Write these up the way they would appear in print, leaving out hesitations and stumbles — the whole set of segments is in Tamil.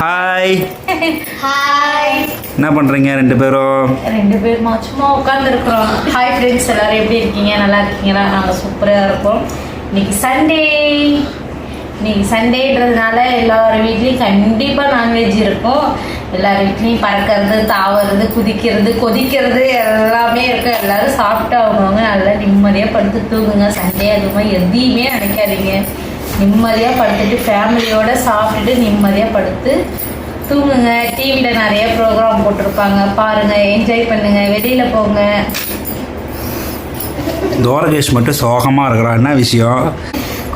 ஹாய். ஹாய். என்ன பண்ணுறீங்க ரெண்டு பேரும்? சும்மா உட்காந்துருக்குறோம். ஹாய் ஃப்ரெண்ட்ஸ், எல்லோரும் எப்படி இருக்கீங்க? நல்லா இருக்கீங்களா? நாங்கள் சூப்பராக இருக்கோம். இன்னைக்கு சண்டேன்றதுனால எல்லார் வீட்லேயும் கண்டிப்பாக நான்வெஜ் இருக்கும். எல்லார் வீட்லேயும் பறக்கிறது, தாவறது, குதிக்கிறது, கொதிக்கிறது எல்லாமே இருக்கும். எல்லோரும் சாப்பிட்டு அவங்கவுங்க நல்லா நிம்மதியாக படுத்து தூங்குங்க. சண்டே அதுமா எதையுமே நினைக்காதீங்க. நிம்மதியாக படுத்துட்டு ஃபேமிலியோடு சாப்பிட்டுட்டு நிம்மதியாக படுத்து தூங்குங்க. டிவியில் நிறைய ப்ரோக்ராம் போட்டிருப்பாங்க, பாருங்கள், என்ஜாய் பண்ணுங்கள், வெளியில் போங்க. துவாரகேஷ் மட்டும் சோகமாக இருக்கிறான். என்ன விஷயம்?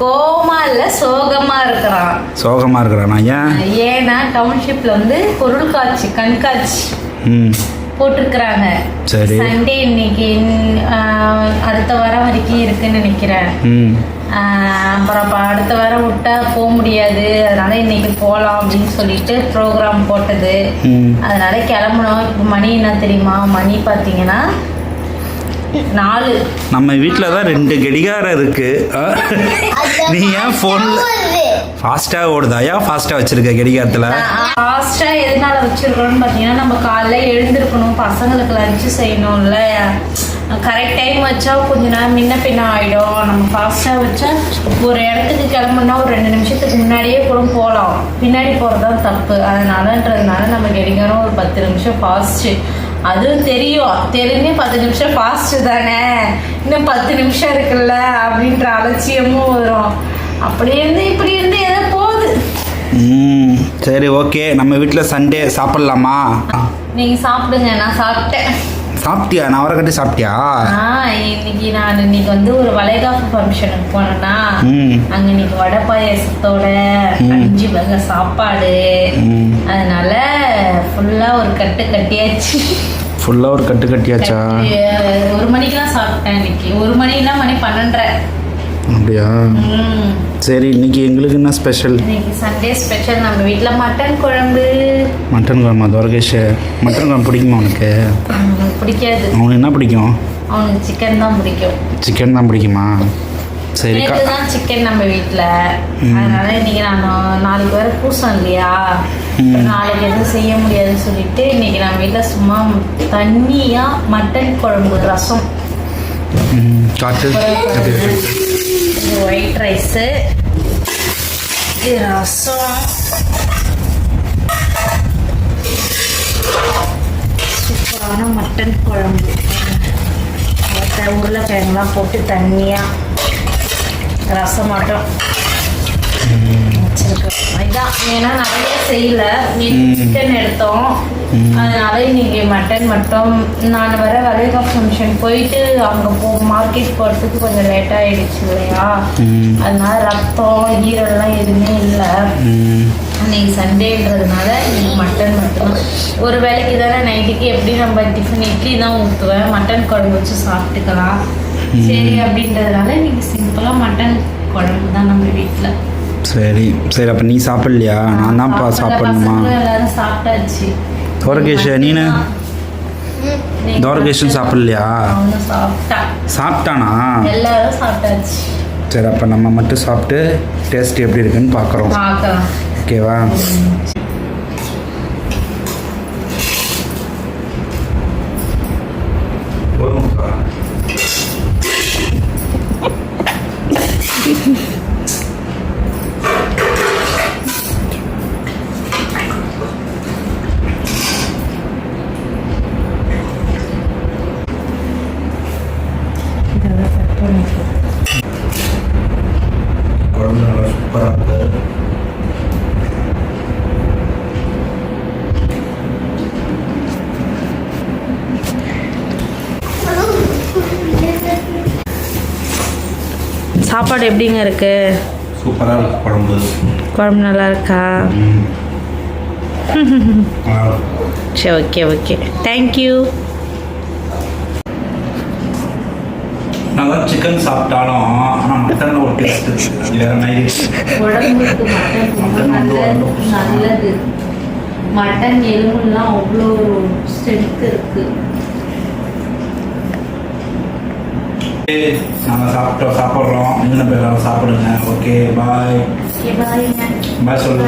கோமா இல்லை, சோகமாக இருக்கிறான். சோகமாக இருக்கிறானா? ஏன்னா டவுன்ஷிப்பில் வந்து பொருள் காட்சி, கண்காட்சி போட்டிருக்கிறாங்க. சரி. சண்டே இன்னைக்கு அடுத்த வாரம் வரைக்கும் இருக்குன்னு நினைக்கிறேன். அப்புறம் அடுத்த வாரம் விட்டா போக முடியாது, அதனால இன்னைக்கு போகலாம் அப்படின்னு சொல்லிட்டு ப்ரோக்ராம் போட்டது. அதனால கிளம்பணும். இப்போ மணி என்ன தெரியுமா? மணி பார்த்தீங்கன்னா 4. நம்ம வீட்டில் தான் 2 கடிகாரம் இருக்கு. நீ ஏன் ஃபோனில் ஃபாஸ்ட்டாக ஓடுதா? ஏன் ஃபாஸ்ட்டாக வச்சுருக்க கடிகாரத்தில்? ஃபாஸ்ட்டாக எதனால வச்சுருக்கோன்னு பார்த்தீங்கன்னா, நம்ம காலைல எழுந்திருக்கணும், பசங்களுக்கு லஞ்சு செய்யணும்ல. கரெக்ட் டைம் வச்சா கொஞ்ச நேரம் முன்ன பின்ன ஆகிடும். நம்ம ஃபாஸ்ட்டாக வச்சா ஒரு இடத்துக்கு கிளம்புனா ஒரு 2 நிமிஷத்துக்கு முன்னாடியே கூட போகலாம். பின்னாடி போகிறது தான் தப்பு. அதனாலன்றதுனால நம்ம கடிகாரம் ஒரு 10 நிமிஷம் ஃபாஸ்ட்டு. அதுவும் தெரிஞ்சு 10 நிமிஷம் ஃபாஸ்ட்டு தானே, இன்னும் 10 நிமிஷம் இருக்குல்ல அப்படின்ற அலட்சியமும் வரும். அப்படி இருந்து இப்படி இருந்து எதோ போகுது. சரி, ஓகே. நம்ம வீட்டில் சண்டே சாப்பிட்லாமா? நீங்கள் சாப்பிடுங்க. நான் சாப்பிட்டேன். சாப்பிட்டியா? நான் வரக்கட்டி சாப்பிட்டியா? இன்னைக்கு வந்து ஒரு வளைகாப்பு ஃபங்க்ஷனுக்கு போனேன்னா, அங்க இன்னைக்கு வடை பாயசத்தோட 5 வகை சாப்பாடு. அதனால ஃபுல்லா ஒரு கட்டு கட்டியாச்சு. ஃபுல்லாக ஒரு கட்டு கட்டியாச்சா? 1 மணிக்கெல்லாம் சாப்பிட்டேன். இன்னைக்கு 1 மணினா மணி 12:30. அப்படியா? சரி, இன்னைக்கு எங்களுக்கு என்ன ஸ்பெஷல்? இன்னைக்கு சண்டே ஸ்பெஷல். நம்ம வீட்டில் மட்டன் குழம்பு. மட்டன் குழம்பா? துவாரகேஷ், மட்டன் குழம்பு பிடிக்குமா உனக்கு? பிடிக்காது. அவனுக்கு என்ன பிடிக்கும்? அவனுக்கு சிக்கன் தான் பிடிக்கும். சிக்கன் தான் பிடிக்குமா? சரி. தான் சிக்கன் நம்ம வீட்டில். அதனால இன்னைக்கு நான் நாளைக்கு வேறு பூசம் இல்லையா, நாளைக்கு எதுவும் செய்ய முடியாதுன்னு சொல்லிட்டு இன்னைக்கு நம்ம வீட்டில் சும்மா தண்ணியாக மட்டன் குழம்பு, ரசம், காட்டு, ஒயிட் ரைஸு, ரசம், சூப்பரான மட்டன் குழம்பு, உருளைக்கிழங்குலாம் போட்டு தண்ணியாக ரசம் மட்டும் வச்சிருக்கோம். இதுதான். ஏன்னா நிறைய செய்யல, சிக்கன் எடுத்தோம். அதனால இன்னைக்கு மட்டன் மட்டும். நான் வர வளைகாப்பு ஃபங்க்ஷன் போயிட்டு அங்கே மார்க்கெட் போகிறதுக்கு கொஞ்சம் லேட் ஆகிடுச்சு இல்லையா, அதனால ரத்தம் ஈரல்லாம் எதுவுமே இல்லை. இன்னைக்கு சண்டேன்றதுனால இன்னைக்கு மட்டன் மட்டும்தான். ஒரு வேலைக்கு தானே, நைட்டுக்கு எப்படி நம்ம டிஃபன் இட்லி தான் ஊற்றுவேன், மட்டன் குழம்பு வச்சு சாப்பிட்டுக்கலாம் சரி அப்படின்றதுனால இன்னைக்கு சிம்பிளாக மட்டன் குழம்பு தான் நம்ம வீட்டில். சரி சரி. அப்போ நீ சாப்பிட்லையா? நான் தான்ப்பா சாப்பிடணுமா? எல்லாரும் சாப்பிட்டாச்சு. துவாரகேஷ், நீனு? துவாரகேஷும் சாப்பிட்லையா? சாப்பிட்டானா? எல்லாரும் சாப்பிட்டாச்சு. சரி, அப்போ நம்ம மட்டும் சாப்பிட்டு டேஸ்ட் எப்படி இருக்குன்னு பார்க்குறோம். ஓகேவா? குழம்பு நல்லா சூப்பராக இருக்குது. சாப்பாடு எப்படிங்க இருக்கு? சூப்பராக இருக்கு. குழம்பு நல்லா இருக்கா? சரி, ஓகே ஓகே, தேங்க்யூ. நாங்கள் சிக்கன் சாப்பிட்டாலும் ஆனால் மட்டன் ஒரு டேஸ்ட் வேறு மாதிரி. உடம்புக்கு மட்டன் நல்லது. மட்டன் எலும்புலாம் அவ்வளோ ஸ்ட்ரென்த் இருக்குது. நாங்கள் சாப்பிட்றோம். நீங்களும் போய் சாப்பிடுங்க. ஓகே, பாய். பாய். பாய் சொல்லு.